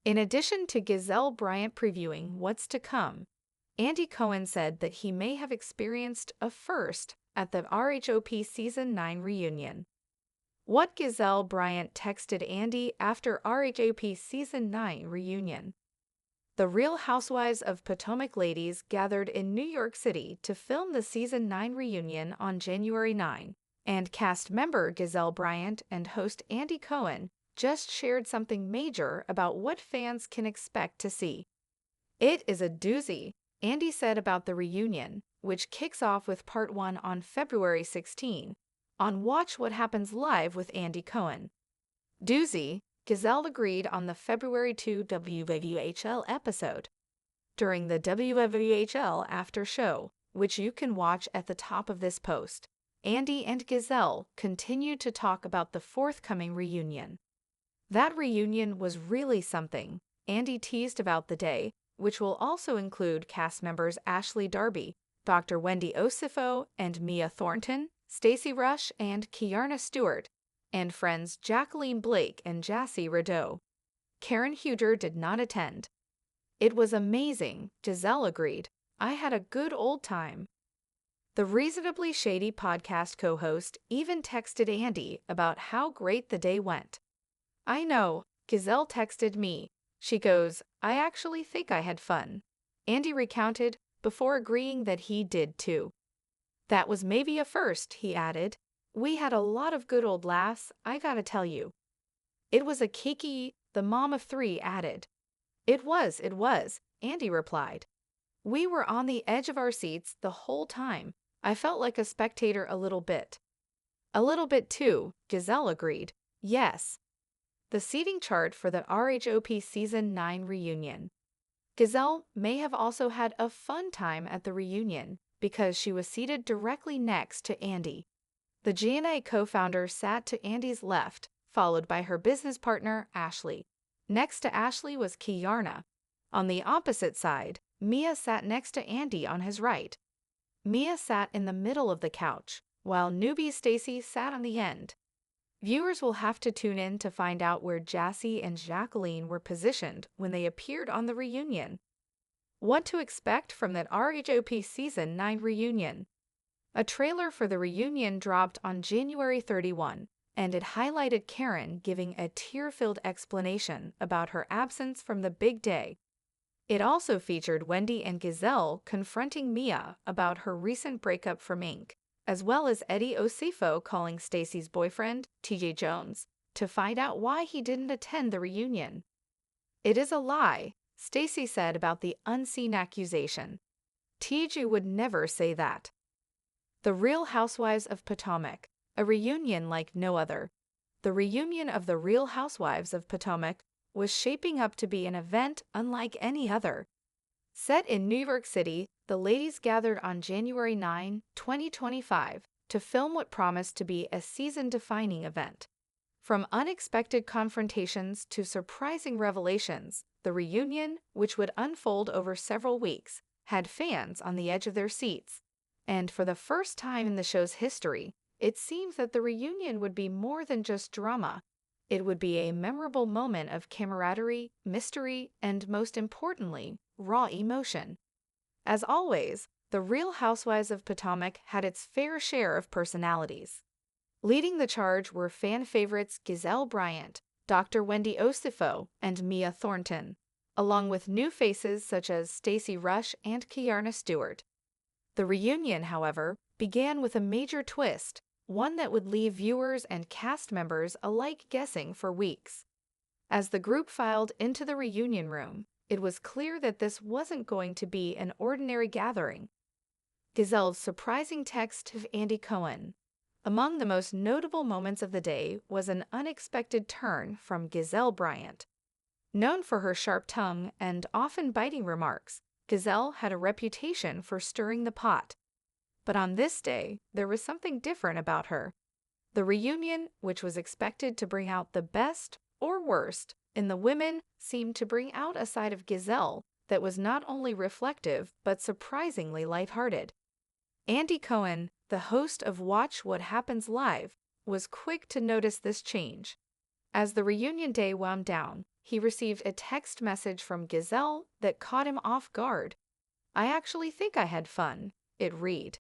In addition to Gizelle Bryant previewing what's to come, Andy Cohen said that he may have experienced a first at the RHOP Season 9 reunion. What Gizelle Bryant texted Andy after RHOP Season 9 reunion. The Real Housewives of Potomac ladies gathered in New York City to film the Season 9 reunion on January 9, and cast member Gizelle Bryant and host Andy Cohen just shared something major about what fans can expect to see. "It is a doozy," Andy said about the reunion, which kicks off with Part 1 on February 16, on Watch What Happens Live with Andy Cohen. "Doozy," Gizelle agreed on the February 2 WWHL episode. During the WWHL after show, which you can watch at the top of this post, Andy and Gizelle continued to talk about the forthcoming reunion. "That reunion was really something," Andy teased about the day, which will also include cast members Ashley Darby, Dr. Wendy Osifo and Mia Thornton, Stacey Rush and Kiarna Stewart, and friends Jacqueline Blake and Jassy Rideau. Karen Huger did not attend. "It was amazing," Gizelle agreed. "I had a good old time." The Reasonably Shady podcast co-host even texted Andy about how great the day went. "I know," Gizelle texted me. She goes, "I actually think I had fun." Andy recounted, before agreeing that he did too. "That was maybe a first," he added. "We had a lot of good old laughs, I gotta tell you." "It was a kiki," the mom of three added. It was, Andy replied. "We were on the edge of our seats the whole time. I felt like a spectator a little bit." "A little bit too," Gizelle agreed. "Yes." The seating chart for the RHOP Season 9 reunion. Gizelle may have also had a fun time at the reunion because she was seated directly next to Andy. The GNA co-founder sat to Andy's left, followed by her business partner, Ashley. Next to Ashley was Kiarna. On the opposite side, Mia sat next to Andy on his right. Mia sat in the middle of the couch, while newbie Stacey sat on the end. Viewers will have to tune in to find out where Jassy and Jacqueline were positioned when they appeared on the reunion. What to expect from that RHOP Season 9 reunion. A trailer for the reunion dropped on January 31, and it highlighted Karen giving a tear-filled explanation about her absence from the big day. It also featured Wendy and Gizelle confronting Mia about her recent breakup from Inc., as well as Eddie Osifo calling Stacey's boyfriend, TJ Jones, to find out why he didn't attend the reunion. "It is a lie," Stacey said about the unseen accusation. "TJ would never say that." The Real Housewives of Potomac, a reunion like no other. The reunion of the Real Housewives of Potomac was shaping up to be an event unlike any other. Set in New York City, the ladies gathered on January 9, 2025, to film what promised to be a season-defining event. From unexpected confrontations to surprising revelations, the reunion, which would unfold over several weeks, had fans on the edge of their seats. And for the first time in the show's history, it seems that the reunion would be more than just drama. It would be a memorable moment of camaraderie, mystery, and most importantly, raw emotion. As always, the Real Housewives of Potomac had its fair share of personalities. Leading the charge were fan favorites Gizelle Bryant, Dr. Wendy Osifo, and Mia Thornton, along with new faces such as Stacey Rush and Kiarna Stewart. The reunion, however, began with a major twist, one that would leave viewers and cast members alike guessing for weeks. As the group filed into the reunion room, it was clear that this wasn't going to be an ordinary gathering. Gizelle's surprising text to Andy Cohen. Among the most notable moments of the day was an unexpected turn from Gizelle Bryant. Known for her sharp tongue and often biting remarks, Gizelle had a reputation for stirring the pot. But on this day, there was something different about her. The reunion, which was expected to bring out the best or worst in the women, seemed to bring out a side of Gizelle that was not only reflective but surprisingly lighthearted. Andy Cohen, the host of Watch What Happens Live, was quick to notice this change. As the reunion day wound down, he received a text message from Gizelle that caught him off guard. "I actually think I had fun," it read.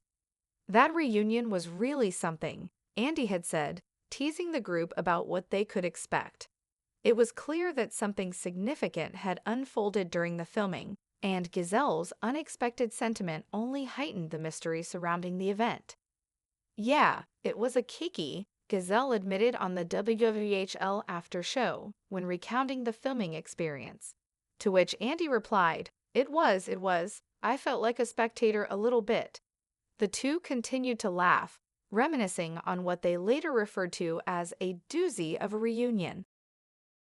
That reunion was really something, Andy had said, teasing the group about what they could expect. It was clear that something significant had unfolded during the filming, and Gizelle's unexpected sentiment only heightened the mystery surrounding the event. "Yeah, it was a kiki," Gizelle admitted on the WWHL after show when recounting the filming experience. To which Andy replied, It was. I felt like a spectator a little bit." The two continued to laugh, reminiscing on what they later referred to as a doozy of a reunion.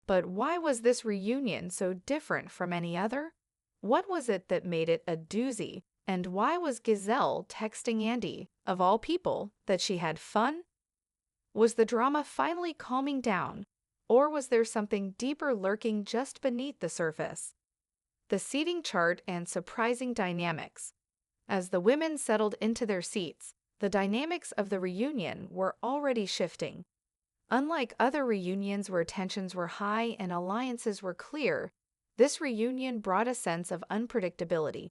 But why was this reunion so different from any other? What was it that made it a doozy? And why was Gizelle texting Andy, of all people, that she had fun? Was the drama finally calming down, or was there something deeper lurking just beneath the surface? The seating chart and surprising dynamics. As the women settled into their seats, the dynamics of the reunion were already shifting. Unlike other reunions where tensions were high and alliances were clear, this reunion brought a sense of unpredictability.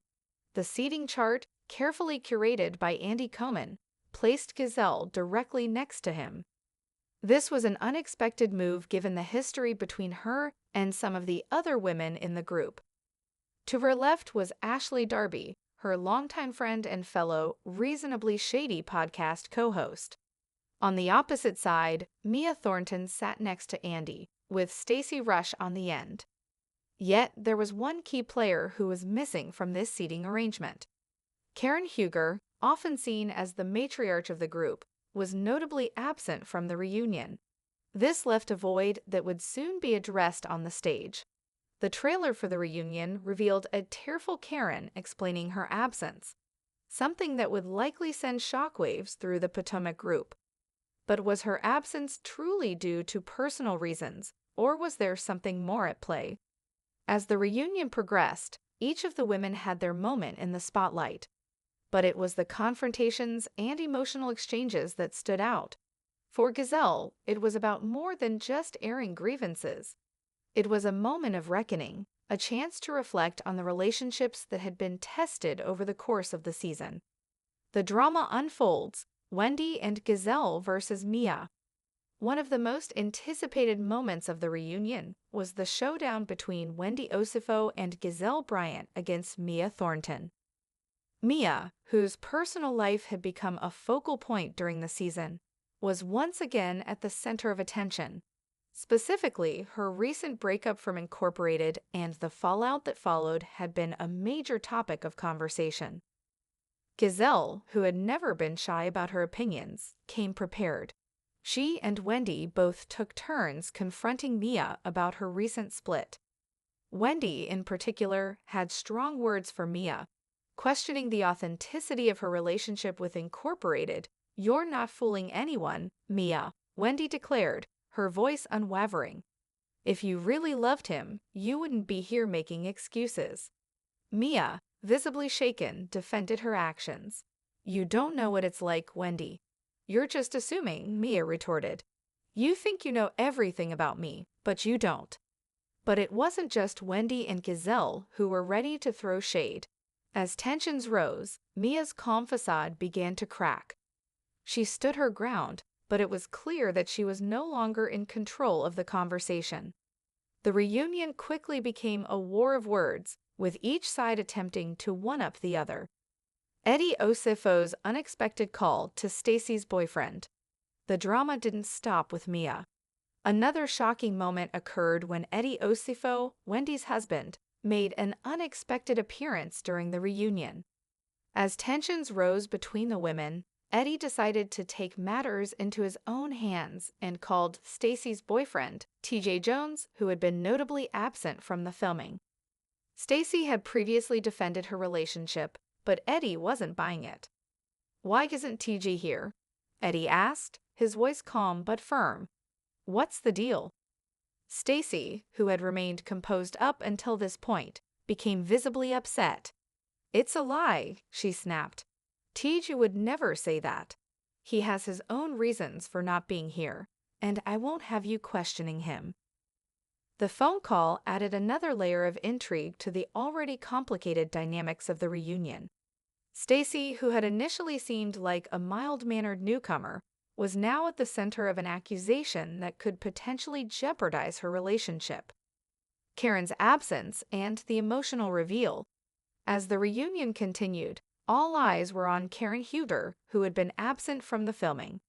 The seating chart, carefully curated by Andy Cohen, placed Gizelle directly next to him. This was an unexpected move given the history between her and some of the other women in the group. To her left was Ashley Darby, her longtime friend and fellow Reasonably Shady podcast co-host. On the opposite side, Mia Thornton sat next to Andy, with Stacey Rush on the end. Yet there was one key player who was missing from this seating arrangement. Karen Huger, often seen as the matriarch of the group, was notably absent from the reunion. This left a void that would soon be addressed on the stage. The trailer for the reunion revealed a tearful Karen explaining her absence, something that would likely send shockwaves through the Potomac group. But was her absence truly due to personal reasons, or was there something more at play? As the reunion progressed, each of the women had their moment in the spotlight. But it was the confrontations and emotional exchanges that stood out. For Gizelle, it was about more than just airing grievances. It was a moment of reckoning, a chance to reflect on the relationships that had been tested over the course of the season. The drama unfolds, Wendy and Gizelle versus Mia. One of the most anticipated moments of the reunion was the showdown between Wendy Osifo and Gizelle Bryant against Mia Thornton. Mia, whose personal life had become a focal point during the season, was once again at the center of attention. Specifically, her recent breakup from Incorporated and the fallout that followed had been a major topic of conversation. Gizelle, who had never been shy about her opinions, came prepared. She and Wendy both took turns confronting Mia about her recent split. Wendy, in particular, had strong words for Mia, questioning the authenticity of her relationship with Incorporated. "You're not fooling anyone, Mia," Wendy declared, her voice unwavering. "If you really loved him, you wouldn't be here making excuses." Mia, visibly shaken, defended her actions. "You don't know what it's like, Wendy. You're just assuming," Mia retorted. "You think you know everything about me, but you don't." But it wasn't just Wendy and Gizelle who were ready to throw shade. As tensions rose, Mia's calm facade began to crack. She stood her ground, but it was clear that she was no longer in control of the conversation. The reunion quickly became a war of words, with each side attempting to one-up the other. Eddie Osifo's unexpected call to Stacey's boyfriend. The drama didn't stop with Mia. Another shocking moment occurred when Eddie Osifo, Wendy's husband, made an unexpected appearance during the reunion. As tensions rose between the women, Eddie decided to take matters into his own hands and called Stacey's boyfriend, TJ Jones, who had been notably absent from the filming. Stacey had previously defended her relationship, but Eddie wasn't buying it. "Why isn't TJ here?" Eddie asked, his voice calm but firm. "What's the deal?" Stacey, who had remained composed up until this point, became visibly upset. "It's a lie," she snapped. "TJ would never say that. He has his own reasons for not being here, and I won't have you questioning him." The phone call added another layer of intrigue to the already complicated dynamics of the reunion. Stacy, who had initially seemed like a mild-mannered newcomer, was now at the center of an accusation that could potentially jeopardize her relationship. Karen's absence and the emotional reveal. As the reunion continued, all eyes were on Karen Huger, who had been absent from the filming.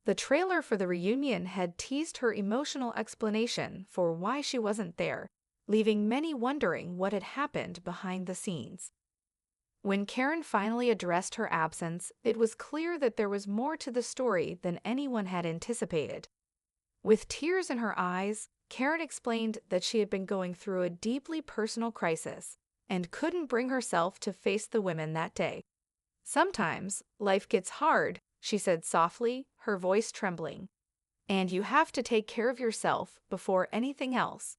The trailer for the reunion had teased her emotional explanation for why she wasn't there, leaving many wondering what had happened behind the scenes. When Karen finally addressed her absence, it was clear that there was more to the story than anyone had anticipated. With tears in her eyes, Karen explained that she had been going through a deeply personal crisis and couldn't bring herself to face the women that day. "Sometimes life gets hard," she said softly, her voice trembling. "And you have to take care of yourself before anything else."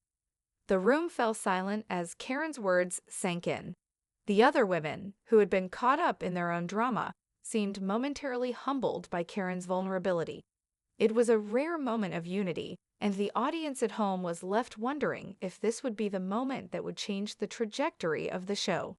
The room fell silent as Karen's words sank in. The other women, who had been caught up in their own drama, seemed momentarily humbled by Karen's vulnerability. It was a rare moment of unity, and the audience at home was left wondering if this would be the moment that would change the trajectory of the show.